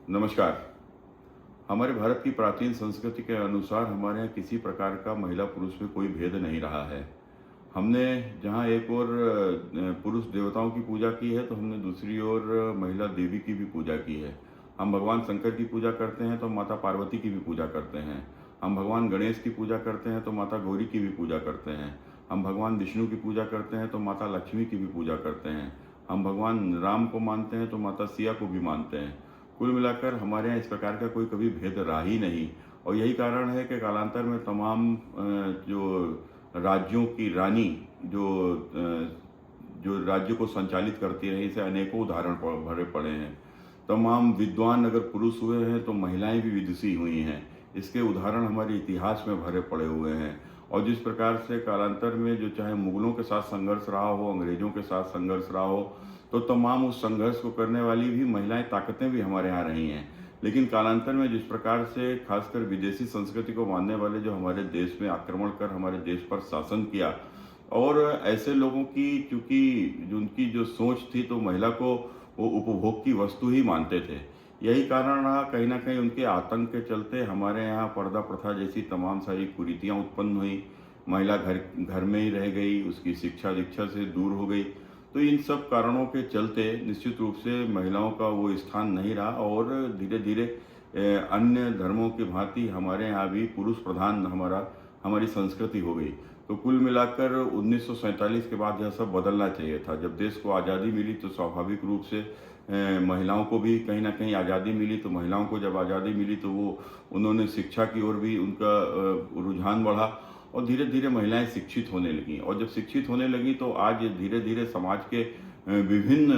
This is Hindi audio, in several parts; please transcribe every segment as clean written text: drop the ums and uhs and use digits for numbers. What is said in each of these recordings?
नमस्कार। हमारे भारत की प्राचीन संस्कृति के अनुसार हमारे यहाँ किसी प्रकार का महिला पुरुष में कोई भेद नहीं रहा है। हमने जहाँ एक ओर पुरुष देवताओं की पूजा की है, तो हमने दूसरी ओर महिला देवी की भी पूजा की है। हम भगवान शंकर की पूजा करते हैं तो माता पार्वती की भी पूजा करते हैं। हम भगवान गणेश की पूजा करते हैं तो माता गौरी की भी पूजा करते हैं। हम भगवान विष्णु की पूजा करते हैं तो माता लक्ष्मी की भी पूजा करते हैं। हम भगवान राम को मानते हैं तो माता सिया को भी मानते हैं। कुल मिलाकर हमारे यहाँ इस प्रकार का कोई कभी भेद रहा ही नहीं। और यही कारण है कि कालांतर में तमाम जो राज्यों की रानी जो राज्य को संचालित करती रही, इसे अनेकों उदाहरण भरे पड़े हैं। तमाम विद्वान अगर पुरुष हुए हैं तो महिलाएं भी विदुषी हुई हैं। इसके उदाहरण हमारे इतिहास में भरे पड़े हुए हैं। और जिस प्रकार से कालांतर में जो चाहे मुगलों के साथ संघर्ष रहा हो, अंग्रेजों के साथ संघर्ष रहा हो, तो तमाम उस संघर्ष को करने वाली भी महिलाएं ताकतें भी हमारे यहाँ रही हैं। लेकिन कालांतर में जिस प्रकार से खासकर विदेशी संस्कृति को मानने वाले जो हमारे देश में आक्रमण कर हमारे देश पर शासन किया, और ऐसे लोगों की चूंकि उनकी जो सोच थी, तो महिला को वो उपभोग की वस्तु ही मानते थे। यही कारण रहा, कहीं ना कहीं उनके आतंक के चलते हमारे यहाँ पर्दा प्रथा जैसी तमाम सारी कुरीतियाँ उत्पन्न हुई। महिला घर घर में ही रह गई, उसकी शिक्षा दीक्षा से दूर हो गई। तो इन सब कारणों के चलते निश्चित रूप से महिलाओं का वो स्थान नहीं रहा, और धीरे धीरे अन्य धर्मों की भांति हमारे यहाँ भी पुरुष प्रधान हमारी संस्कृति हो गई। तो कुल मिलाकर 1947 के बाद यह सब बदलना चाहिए था। जब देश को आज़ादी मिली तो स्वाभाविक रूप से महिलाओं को भी कहीं ना कहीं आज़ादी मिली। तो महिलाओं को जब आज़ादी मिली तो उन्होंने शिक्षा की ओर भी उनका रुझान बढ़ा, और धीरे धीरे महिलाएं शिक्षित होने लगीं। और जब शिक्षित होने लगी तो आज धीरे धीरे समाज के विभिन्न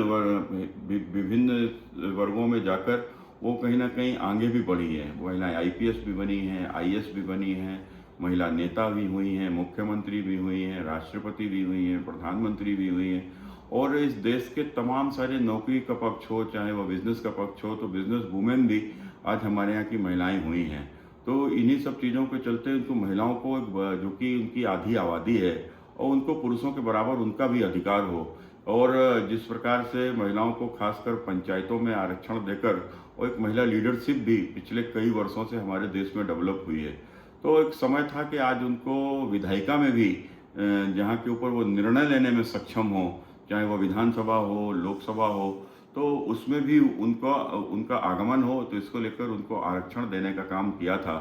वर्गों में जाकर वो कहीं ना कहीं आगे भी बढ़ी है। महिलाएं आईपीएस भी बनी हैं, आईएएस भी बनी हैं, महिला नेता भी हुई हैं, मुख्यमंत्री भी हुई हैं, राष्ट्रपति भी हुई हैं, प्रधानमंत्री भी हुई हैं। और इस देश के तमाम सारे नौकरी का पक्ष हो, चाहे वह बिजनेस का पक्ष हो, तो बिजनेस वुमेन भी आज हमारे यहाँ की महिलाएं हुई हैं। तो इन्हीं सब चीज़ों के चलते उनको महिलाओं को जो कि उनकी आधी आबादी है, और उनको पुरुषों के बराबर उनका भी अधिकार हो। और जिस प्रकार से महिलाओं को खासकर पंचायतों में आरक्षण देकर और एक महिला लीडरशिप भी पिछले कई वर्षों से हमारे देश में डेवलप हुई है। तो एक समय था कि आज उनको विधायिका में भी जहाँ के ऊपर वो निर्णय लेने में सक्षम हो, चाहे वह विधानसभा हो, लोकसभा हो, तो उसमें भी उनका आगमन हो। तो इसको लेकर उनको आरक्षण देने का काम किया था।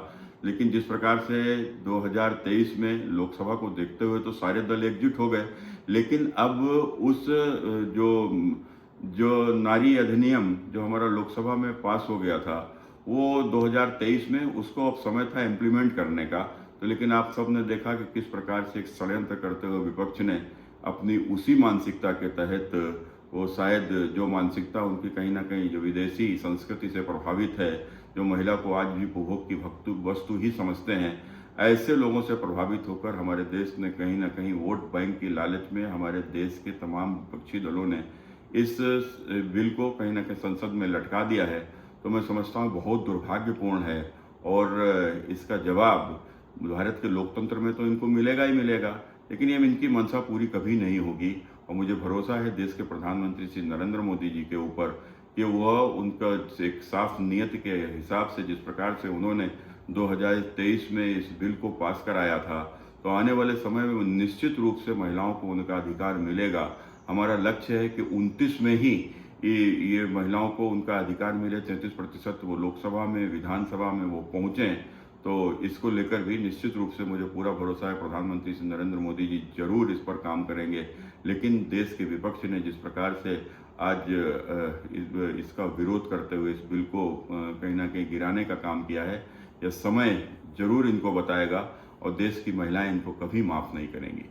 लेकिन जिस प्रकार से 2023 में लोकसभा को देखते हुए तो सारे दल एकजुट हो गए। लेकिन अब उस जो जो नारी अधिनियम जो हमारा लोकसभा में पास हो गया था, वो 2023 में उसको अब समय था इम्प्लीमेंट करने का। तो लेकिन आप सब ने देखा कि किस प्रकार से एक षड्यंत्र करते हुए विपक्ष ने अपनी उसी मानसिकता के तहत, वो शायद जो मानसिकता उनकी कहीं ना कहीं जो विदेशी संस्कृति से प्रभावित है, जो महिला को आज भी उपभोग की वस्तु ही समझते हैं, ऐसे लोगों से प्रभावित होकर हमारे देश ने कहीं ना कहीं वोट बैंक की लालच में हमारे देश के तमाम विपक्षी दलों ने इस बिल को कहीं ना कहीं संसद में लटका दिया है। तो मैं समझता हूँ बहुत दुर्भाग्यपूर्ण है। और इसका जवाब भारत के लोकतंत्र में तो इनको मिलेगा ही मिलेगा, लेकिन ये इनकी मंशा पूरी कभी नहीं होगी। और मुझे भरोसा है देश के प्रधानमंत्री श्री नरेंद्र मोदी जी के ऊपर कि वह उनका एक साफ नियत के हिसाब से जिस प्रकार से उन्होंने 2023 में इस बिल को पास कराया था, तो आने वाले समय में निश्चित रूप से महिलाओं को उनका अधिकार मिलेगा। हमारा लक्ष्य है कि 29 में ही ये महिलाओं को उनका अधिकार मिले, 33% वो लोकसभा में, विधानसभा में वो पहुँचें। तो इसको लेकर भी निश्चित रूप से मुझे पूरा भरोसा है प्रधानमंत्री श्री नरेंद्र मोदी जी जरूर इस पर काम करेंगे। लेकिन देश के विपक्ष ने जिस प्रकार से आज इसका विरोध करते हुए इस बिल को कहीं ना कहीं गिराने का काम किया है, यह समय जरूर इनको बताएगा, और देश की महिलाएं इनको कभी माफ़ नहीं करेंगी।